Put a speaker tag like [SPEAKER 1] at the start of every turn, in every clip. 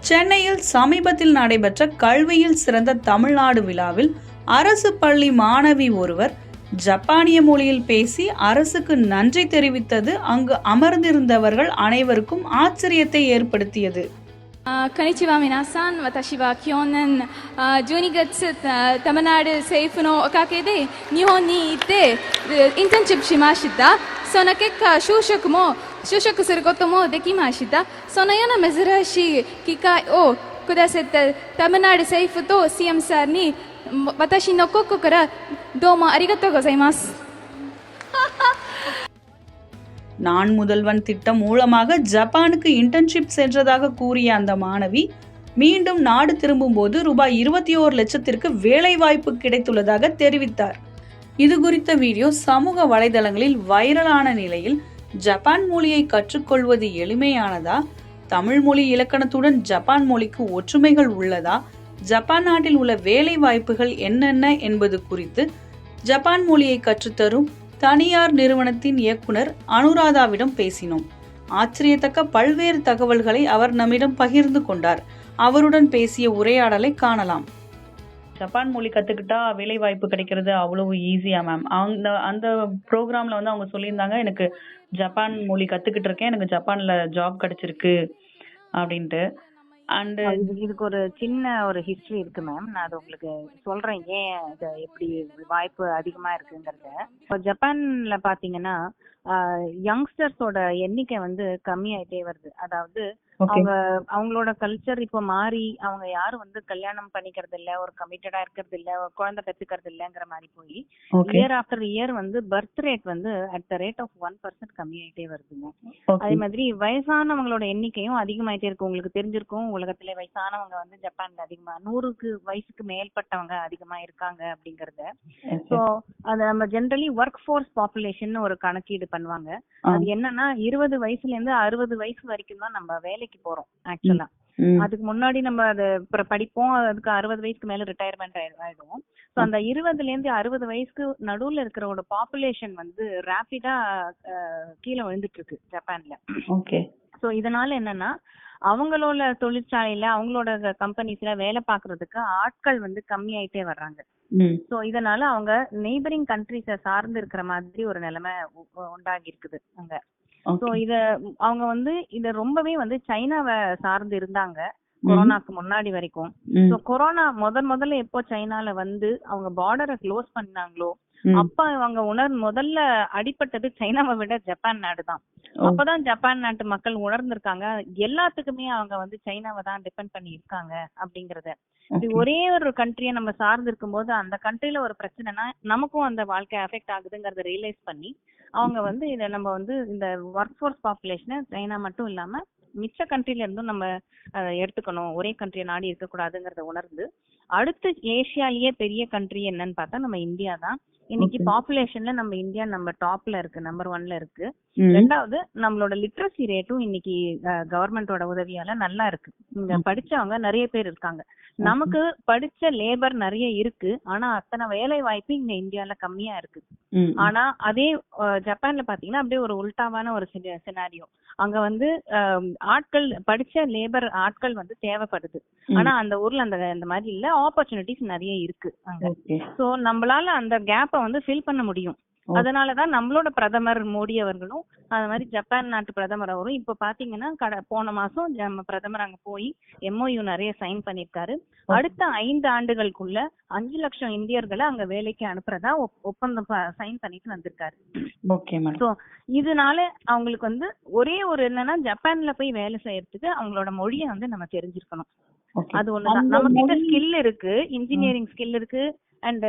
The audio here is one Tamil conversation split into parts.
[SPEAKER 1] சென்னையில் சமீபத்தில் நடைபெற்ற கல்வியில் சிறந்த தமிழ்நாடு விழாவில் அரசு பள்ளி மாணவி ஒருவர் ஜப்பானிய மொழியில் பேசி அரசுக்கு நன்றி தெரிவித்தது அங்கு அமர்ந்திருந்தவர்கள் அனைவருக்கும் ஆச்சரியத்தை ஏற்படுத்தியது.
[SPEAKER 2] こんにちは皆さん。私は去年12月タマナール政府のおかげで日本に行ってインターンシップしました。その結果就職することもできました。そのような珍しい機会をくださったタマナール政府と CM さんに私の心からどうもありがとうございます。
[SPEAKER 1] நான் முதல்வன் திட்டம் மூலமாக ஜப்பானுக்கு இன்டர்ன்ஷிப் சென்றதாக கூறிய அந்த மாணவி மீண்டும் நாடு திரும்பும்போது ரூபாய் 21 லட்சத்திற்கு வேலை வாய்ப்பு கிடைத்துள்ளதாக தெரிவித்தார். இது குறித்த வீடியோ சமூக வலைதளங்களில் வைரலான நிலையில் ஜப்பான் மொழியை கற்றுக்கொள்வது எளிமையானதா, தமிழ் மொழி இலக்கணத்துடன் ஜப்பான் மொழிக்கு ஒற்றுமைகள் உள்ளதா, ஜப்பான் நாட்டில் உள்ள வேலை வாய்ப்புகள் என்னென்ன என்பது குறித்து ஜப்பான் மொழியை கற்றுத்தரும் தனியார் நிறுவனத்தின் இயக்குனர் அனுராதாவிடம் பேசினோம். ஆச்சரியத்தக்க பல்வேறு தகவல்களை அவர் நம்மிடம் பகிர்ந்து கொண்டார். அவருடன் பேசிய உரையாடலை காணலாம். ஜப்பான் மொழி கத்துக்கிட்டா வேலை வாய்ப்பு கிடைக்கிறது அவ்வளவு ஈஸியா மேம்? அந்த ப்ரோக்ராம்ல அவங்க சொல்லியிருந்தாங்க, எனக்கு ஜப்பான் மொழி கத்துக்கிட்டு இருக்கேன், எனக்கு ஜப்பான்ல ஜாப் கிடைச்சிருக்கு அப்படின்ட்டு. அண்ட்
[SPEAKER 3] இதுக்கு ஒரு சின்ன ஒரு ஹிஸ்டரி இருக்கு மேம். நான் அது உங்களுக்கு சொல்றேன் ஏன் இது எப்படி வாய்ப்பு அதிகமா இருக்குங்கிறத. இப்போ ஜப்பான்ல பாத்தீங்கன்னா யங்ஸ்டர்ஸோட எண்ணிக்கை கம்மி ஆயிட்டே வருது. அதாவது அவங்களோட கல்ச்சர் இப்ப மாறி அவங்க யாரும் கல்யாணம் பண்ணிக்கிறது இல்ல, ஒரு கமிட்டடா இருக்கிறது இல்ல, ஒரு குழந்தை பெற்றுக்கிறது இல்லங்கிற மாதிரி போய் year after year birth rate at the rate of 1% கம்மி ஆயிட்டே வருதுங்க. அதே மாதிரி வயசானவங்களோட எண்ணிக்கையும் அதிகமாயிட்டே இருக்கு. உங்களுக்கு தெரிஞ்சிருக்கும், உலகத்திலே வயசானவங்க ஜப்பான்ல அதிகமா 100 வயசுக்கு மேற்பட்டவங்க அதிகமா இருக்காங்க அப்படிங்கறத. சோ அது நம்ம ஜெனரலி ஒர்க் ஃபோர்ஸ் பாப்புலேஷன் ஒரு கணக்கீடு பண்ணுவாங்க. அது என்னன்னா 20 வயசுல இருந்து 60 வயசு வரைக்கும் தான் நம்ம வேலைக்கு போறோம் ஆக்சுவலா. அதுக்கு முன்னாடி நம்ம அது படிப்போம், அதுக்கு 60 வயசுக்கு மேல ரிட்டையர்மெண்ட் ஆயிடுவோம். சோ அந்த 20ல இருந்து 60 வயசுக்கு நடுவுல இருக்கிறோட பாப்புலேஷன் ரேபிடா கீழே விழுந்துட்டு இருக்கு ஜப்பான்ல. சோ இதனால என்னன்னா அவங்களோட தொழிற்சாலையில அவங்களோட கம்பெனிஸ்ல வேலை பாக்குறதுக்கு ஆட்கள் கம்மி ஆயிட்டே வர்றாங்க. சோ இதனால அவங்க நெய்பரிங் கண்ட்ரிஸ சார்ந்து இருக்கிற மாதிரி ஒரு நிலைமை உண்டாகி இருக்குது அங்க. சோ அவங்க இத ரொம்பவே சைனாவை சார்ந்து இருந்தாங்க கொரோனாக்கு முன்னாடி வரைக்கும். சோ கொரோனா முதல்ல எப்போ சைனால அவங்க பார்டரை க்ளோஸ் பண்ணாங்களோ அப்ப அவங்க முதல்ல அடிபட்டது சைனாவை விட ஜப்பான் நாடு தான். அப்பதான் ஜப்பான் நாட்டு மக்கள் உணர்ந்திருக்காங்க எல்லாத்துக்குமே அவங்க சைனாவை தான் டிபெண்ட் பண்ணி இருக்காங்க அப்படிங்கறத. இது ஒரே ஒரு கண்ட்ரியை நம்ம சார்ந்து இருக்கும் போது அந்த கண்ட்ரில ஒரு பிரச்சனைனா நமக்கும் அந்த வாழ்க்கை அஃபெக்ட் ஆகுதுங்கறத ரியலைஸ் பண்ணி அவங்க இத நம்ம இந்த ஒர்க் ஃபோர்ஸ் பாப்புலேஷனை சைனா மட்டும் இல்லாம மிச்ச கண்ட்ரில இருந்தும் நம்ம எடுத்துக்கணும், ஒரே கண்ட்ரியை நாடி இருக்க கூடாதுங்கறத உணர்ந்து அடுத்து ஏசியாலேயே பெரிய கண்ட்ரி என்னன்னு பார்த்தா நம்ம இந்தியா தான். இன்னைக்கு பாப்புலேஷன்ல நம்ம இந்தியா டாப்ல இருக்கு, நம்பர் 1ல இருக்கு. ரெண்டாவது நம்மளோட லிட்ரஸி ரேட்டும் இன்னைக்கு கவர்மெண்டோட உதவியால நல்லா இருக்கு. இங்க படிச்சவங்க நிறைய பேர் இருக்காங்க. நமக்கு படிச்ச லேபர் நிறைய இருக்கு, ஆனா அத்தனை வேலை வாய்ப்பு இங்க இந்தியால கம்மியா இருக்கு. ஆனா அதே ஜப்பான்ல பாத்தீங்கன்னா அப்படியே ஒரு உல்டாவான ஒரு சினாரியோ. அங்க ஆட்கள் படிச்ச லேபர் ஆட்கள் தேவைப்படுது, ஆனா அந்த ஊர்ல அந்த மாதிரி இல்ல, ஆப்பர்ச்சுனிட்டிஸ் நிறைய இருக்கு அங்க. சோ நம்மளால அந்த கேப்ப ஃபில் பண்ண முடியும். அதனாலதான் நம்மளோட பிரதமர் மோடி அவர்களும் அது மாதிரி ஜப்பான் நாட்டு பிரதமர் அவரும் இப்ப பாத்தீங்கன்னா போன மாசம் நம்ம பிரதமர் அங்க போய் MOU நிறைய சைன் பண்ணிருக்காரு. அடுத்த 5 ஆண்டுகளுக்குள்ள 5 லட்சம் இந்தியர்களை அங்க வேலைக்கு அனுப்புறதா ஒப்பந்தம் சைன் பண்ணிட்டு வந்திருக்காரு. சோ இதனால அவங்களுக்கு ஒரே ஒரு என்னன்னா ஜப்பான்ல போய் வேலை செய்யறதுக்கு அவங்களோட மொழியை நம்ம தெரிஞ்சிருக்கணும். அது ஒண்ணுதான். நம்ம கிட்ட ஸ்கில் இருக்கு, இன்ஜினியரிங் ஸ்கில் இருக்கு, அண்ட்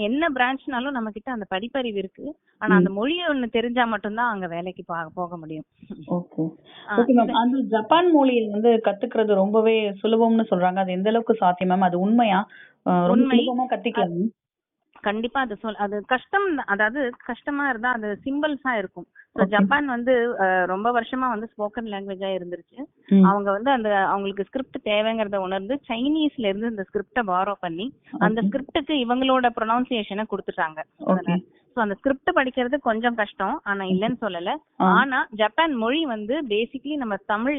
[SPEAKER 3] என்ன பிரான்ச்னாலும் நம்ம கிட்ட அந்த படிப்பறிவு இருக்கு. ஆனா அந்த மொழியை ஒண்ணு தெரிஞ்சா மட்டும்தான் அங்க வேலைக்கு போக முடியும்.
[SPEAKER 1] அந்த ஜப்பான் மொழியை கத்துக்கிறது ரொம்பவே சுலபம்னு சொல்றாங்க. அது எந்த அளவுக்கு சாத்தியம் மேம்? அது உண்மையா? சுலபமா கத்துக்கலாம்?
[SPEAKER 3] கண்டிப்பா அது கஷ்டம். அதாவது கஷ்டமா இருந்தா அது சிம்பிள்ஸா இருக்கும். ஜப்பான் ரொம்ப வருஷமா ஸ்போக்கன் லாங்குவேஜா இருந்துருச்சு. அவங்க அந்த அவங்களுக்கு ஸ்கிரிப்ட் தேவைங்கறத உணர்ந்து சைனீஸ்ல இருந்து இந்த ஸ்கிரிப்ட பாரோ பண்ணி அந்த ஸ்கிரிப்டுக்கு இவங்களோட ப்ரொனவுன்சியேஷனை கொடுத்துட்டாங்க. சோ அந்த ஸ்கிரிப்ட் படிக்கிறது கொஞ்சம் கஷ்டம், ஆனா இல்லன்னு சொல்லல. ஆனா ஜப்பான் மொழி வந்து பேசிக்கலி நம்ம தமிழ்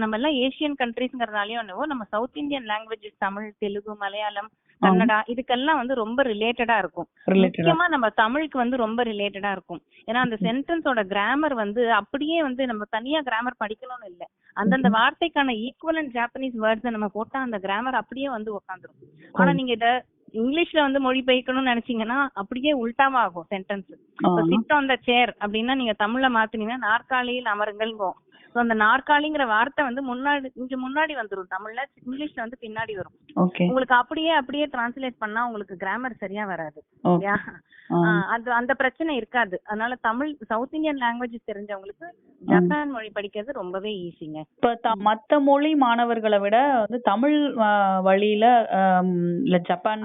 [SPEAKER 3] நம்ம எல்லாம் ஏசியன் கண்ட்ரீஸ்ங்கறதுனாலயோ என்னவோ நம்ம south Indian languages Tamil, Telugu, Malayalam, Kannada இதுக்கெல்லாம் வந்து ரொம்ப ரிலேட்டடா இருக்கும். முக்கியமா நம்ம தமிழுக்கு வந்து ரொம்ப ரிலேட்டடா இருக்கும். ஏன்னா அந்த சென்டென்ஸோட கிராமர் வந்து அப்படியே வந்து நம்ம தனியா கிராமர் படிக்கணும்னு இல்ல, அந்தந்த வார்த்தைக்கான ஈக்குவலன்ட் ஜாப்பனீஸ் வேர்ட்ஸ் நம்ம போட்டா அந்த கிராமர் அப்படியே வந்து உட்காந்துரும். ஆனா நீங்க இத இங்கிலீஷ்ல வந்து மொழி பெய்க்கணும்னு நினைச்சீங்கன்னா அப்படியே உல்டாவா ஆகும் சென்டென்ஸ். இப்ப சிட் ஆன் த சேர் அப்படின்னா நீங்க தமிழ்ல மாத்தினீங்கன்னா நாற்காலியில் அமருங்கள். அந்த நாற்காலிங்கிற வார்த்தை வந்து முன்னாடி வந்துரும் தமிழ்ல, இங்கிலீஷ்ல வந்து பின்னாடி வரும். உங்களுக்கு அப்படியே டிரான்ஸ்லேட் பண்ணா உங்களுக்கு கிராமர் சரியா வராது. அந்த பிரச்சனை இருக்காது. அதனால தமிழ் சவுத் இந்தியன் லாங்குவேஜ் தெரிஞ்சவங்களுக்கு ஜப்பான் மொழி படிக்கிறது ரொம்பவே ஈஸிங்க.
[SPEAKER 1] இப்ப மத்த மொழி மாணவர்களை விட வந்து தமிழ் வழியில ஜப்பான்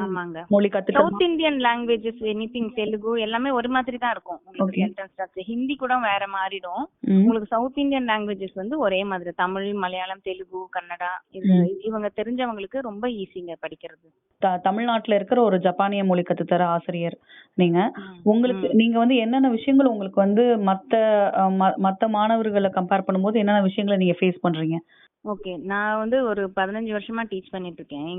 [SPEAKER 1] மொழி கத்துக்க
[SPEAKER 3] south Indian languages anything Telugu எல்லாமே ஒரு மாதிரி தான் இருக்கும் உங்களுக்கு சென்டென்ஸ் ஸ்ட்ரக்சர். ஹிந்தி கூட வேற மாறிடும். உங்களுக்கு சவுத் இந்தியன் லாங்குவேஜஸ் வந்து ஒரே மாதிரி, தமிழ், மலையாளம், தெலுங்கு, கன்னடா இவங்க தெரிஞ்சவங்களுக்கு ரொம்ப ஈஸிங்க படிக்கிறது.
[SPEAKER 1] தமிழ்நாட்டுல இருக்கிற ஒரு ஜப்பானிய மொழி கத்துத்தர ஆசிரியர் நீங்க, நீங்க வந்து என்னென்ன விஷயங்கள் உங்களுக்கு வந்து மத்த மாணவர்களை கம்பேர் பண்ணும்போது என்னென்ன விஷயங்களை நீங்க ஃபேஸ் பண்றீங்க?
[SPEAKER 3] ஓகே, நான் வந்து ஒரு 15 வருஷமா டீச் பண்ணிட்டு இருக்கேன்.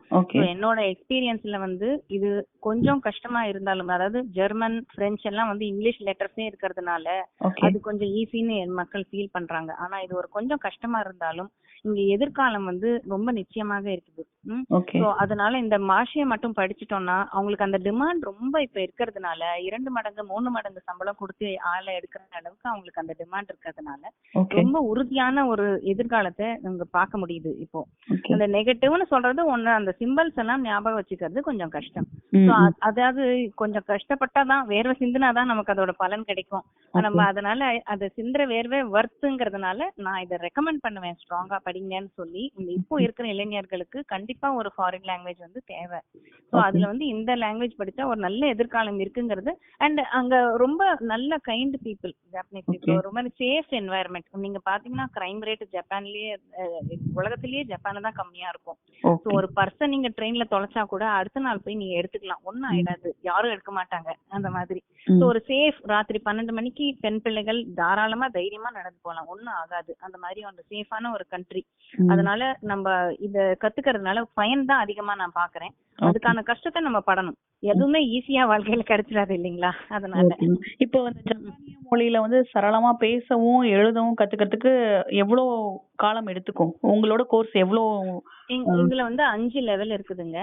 [SPEAKER 3] என்னோட எக்ஸ்பீரியன்ஸ்ல வந்து இது கொஞ்சம் கஷ்டமா இருந்தாலும், அதாவது ஜெர்மன், பிரெஞ்சு எல்லாம் வந்து இங்கிலீஷ் லெட்டர்ஸே இருக்கிறதுனால அது கொஞ்சம் ஈஸின்னு மக்கள் ஃபீல் பண்றாங்க. ஆனா இது ஒரு கொஞ்சம் கஷ்டமா இருந்தாலும் இங்க எதிர்காலம் வந்து ரொம்ப நிச்சயமாக இருக்குது. அதனால இந்த மாஷியை மட்டும் படிச்சுட்டோம்னா அவங்களுக்கு அந்த டிமாண்ட் ரொம்ப இப்ப இருக்கிறதுனால 2 மடங்கு 3 மடங்கு சம்பளம் கொடுத்து ஆளை எடுக்கிற அளவுக்கு அவங்களுக்கு அந்த டிமாண்ட் இருக்கிறதுனால ரொம்ப உறுதியான ஒரு எதிர்காலத்தை நம்ம பார்க்க முடியுது. இப்போ அந்த நெகட்டிவ்னு சொல்றது ஒண்ணு, அந்த சிம்பிள்ஸ் எல்லாம் ஞாபகம் வச்சுக்கிறது கொஞ்சம் கஷ்டம். அதாவது கொஞ்சம் கஷ்டப்பட்டாதான், வேர்வை சிந்தினாதான் நமக்கு அதோட பலன் கிடைக்கும். நம்ம அதனால அதை சிந்துற வேர்வை வர்த்துங்கிறதுனால நான் இதை ரெக்கமெண்ட் பண்ணுவேன், ஸ்ட்ராங்கா படிங்கன்னு சொல்லி. இப்போ இருக்கிற இளைஞர்களுக்கு கண்டிப்பா ஒரு ஃபாரின் லாங்குவேஜ் வந்து தேவை. சோ அதுல வந்து இந்த லாங்குவேஜ் படிச்சா ஒரு நல்ல எதிர்காலம் இருக்குங்கிறது. அண்ட் அங்க ரொம்ப நல்ல கைண்ட் பீப்புள், ஜாப்பனீஸ் பீப்புள், ரொம்ப சேஃப் என்வாயர்மெண்ட். நீங்க பாத்தீங்கன்னா கிரைம் ரேட் ஜப்பான்லயே, உலகத்திலேயே ஜப்பான்ல தான் கம்மியா இருக்கும். சோ ஒரு பர்சன் நீங்க ட்ரெயின்ல தொலைச்சா கூட அடுத்த நாள் போய் நீங்க எடுத்துக்கலாம், ஒன்னும் ஆயிடாது, யாரும் எடுக்க மாட்டாங்க அந்த மாதிரி. சோ ஒரு சேஃப், ராத்திரி 12 மணிக்கு பெண் பிள்ளைகள் தாராளமா தைரியமா நடந்து போகலாம், ஒன்னும் ஆகாது. அந்த மாதிரி ஒரு சேஃபான ஒரு கண்ட்ரி. அதனால நம்ம இத கத்துக்கிறதுனால பயன் தான் அதிகமா நான் பாக்குறேன். அதுக்கான கஷ்டத்தை நம்ம படணும். எதுவுமே ஈஸியா வாழ்க்கையில கிடைச்சிடாது இல்லைங்களா? அதனால
[SPEAKER 1] இப்போ வந்து ஜப்பானிய மொழியில வந்து சரளமா பேசவும் எழுதவும் கத்துக்கிறதுக்கு எவ்வளவு காலம் எடுத்துக்கும்? உங்களோட கோர்ஸ் எவ்வளவு?
[SPEAKER 3] இதுல வந்து 5 லெவல் இருக்குதுங்க.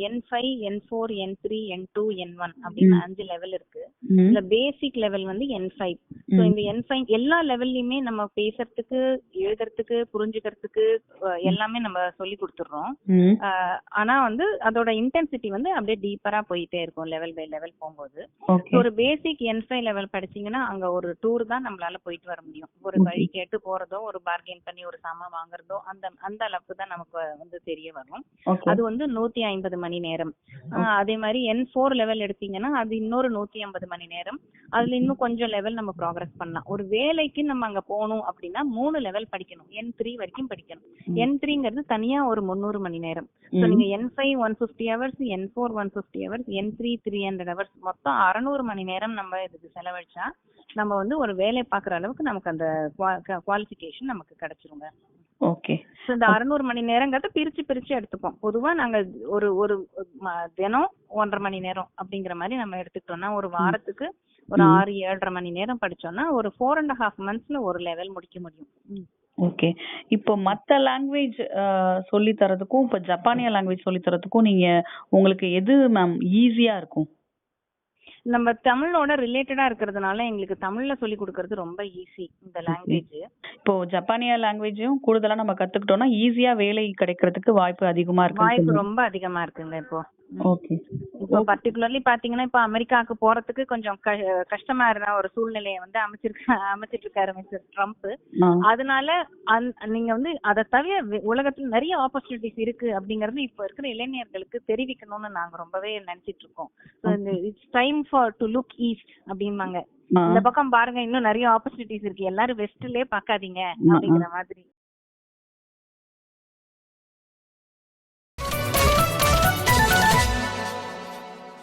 [SPEAKER 3] N5, N4, N3, N2, N1 அப்படின்னு 5 லெவல் இருக்கு. இதுல பேசிக் லெவல் வந்து N5. சோ இந்த N5 எல்லா லெவல்லயுமே நம்ம பேசுறதுக்கு, எழுதுறதுக்கு, புரிஞ்சுக்கிறதுக்கு எல்லாமே நம்ம சொல்லி கொடுத்துடுறோம். ஆனா வந்து அதோட இன்டென்சிட்டி வந்து அப்படியே டீப்பரா போயிட்டே இருக்கும் லெவல் பை லெவல் போகும்போது. ஒரு பேசிக் N5 லெவல் படிச்சீங்கன்னா அங்க ஒரு டூர் தான் நம்மளால போயிட்டு வர முடியும். ஒரு வழி கேட்டு போறதோ, ஒரு பார்கெயின் பண்ணி ஒரு சாமான் வாங்குறதோ, அந்த அளவுக்கு தான் நமக்கு வந்து தெரிய வரும். அது வந்து 150 மணி நேரம். அதே மாதிரி N4 லெவல் எடுத்தீங்கன்னா அது இன்னொரு 150 மணி நேரம். அதுல இன்னும் கொஞ்சம் லெவல் நம்ம ப்ராக்ரஸ் பண்ணலாம். ஒரு வேலைக்கு நம்ம அங்க போகணும் அப்படின்னா 3 லெவல் படிக்கணும், N3 வரைக்கும் படிக்கணும். N3ங்கிறது தனியா ஒரு 300 மணி நேரம். நீங்க N5 150 hours, N4 150 hours, N3 300 hours, மொத்தம் 600 மணி நேரம் நம்ம இதுக்கு செலவழிச்சா நம்ம வந்து ஒரு வேலை பாக்குற அளவுக்கு நமக்கு அந்த குவாலிஃபிகேஷன் நமக்கு கிடைச்சிருங்க.
[SPEAKER 1] ஓகே,
[SPEAKER 3] இந்த 600 மணி நேரங்கிறத பிரிச்சு எடுத்துப்போம். பொதுவா நாங்க ஒரு தினம் 1.5 மணி நேரம் அப்படிங்கிற மாதிரி நம்ம எடுத்துக்கிட்டோம்னா ஒரு வாரத்துக்கு ஒரு 6-7.5 மணி நேரம் படிச்சோம்னா ஒரு 4.5 monthsல ஒரு லெவல் முடிக்க முடியும்.
[SPEAKER 1] ஓகே, இப்போ மத்த லாங்குவேஜ் சொல்லி தரதுக்கும் இப்போ ஜப்பானிய லாங்குவேஜ் சொல்லி தரதுக்கும் உங்களுக்கு எது மேம் ஈஸியா இருக்கும்?
[SPEAKER 3] நம்ம தமிழோட ரிலேட்டடா இருக்கிறதுனால எங்களுக்கு தமிழ்ல சொல்லி கொடுக்கறது ரொம்ப ஈஸி இந்த லாங்குவேஜ்.
[SPEAKER 1] இப்போ ஜப்பானிய லாங்குவேஜும் கூடுதலா நம்ம கத்துக்கிட்டோம்னா ஈஸியா வேலை கிடைக்கிறதுக்கு வாய்ப்பு அதிகமா இருக்கு.
[SPEAKER 3] வாய்ப்பு ரொம்ப அதிகமா இருக்குங்க இப்போ.
[SPEAKER 1] ஓகே,
[SPEAKER 3] இப்போ பர்டிகுலர்லி பாத்தீங்கன்னா இப்ப அமெரிக்காவுக்கு போறதுக்கு கொஞ்சம் கஷ்டமா இருந்த ஒரு சூழ்நிலையை வந்து அமைச்சிட்டு இருக்காரு மிஸ்டர் ட்ரம்ப். அதனால நீங்க வந்து அதை தவிர உலகத்துல நிறைய ஆப்பர்ச்சுனிட்டிஸ் இருக்கு அப்படிங்கறது இப்ப இருக்கிற இளைஞர்களுக்கு தெரிவிக்கணும்னு நாங்க ரொம்பவே நினைச்சிட்டு இருக்கோம். It's time for to look east அப்படிம்பாங்க. இந்த பக்கம் பாருங்க, இன்னும் நிறைய ஆப்பர்ச்சுனிட்டிஸ் இருக்கு, எல்லாரும் வெஸ்ட்லயே பாக்காதீங்க அப்படிங்கிற மாதிரி.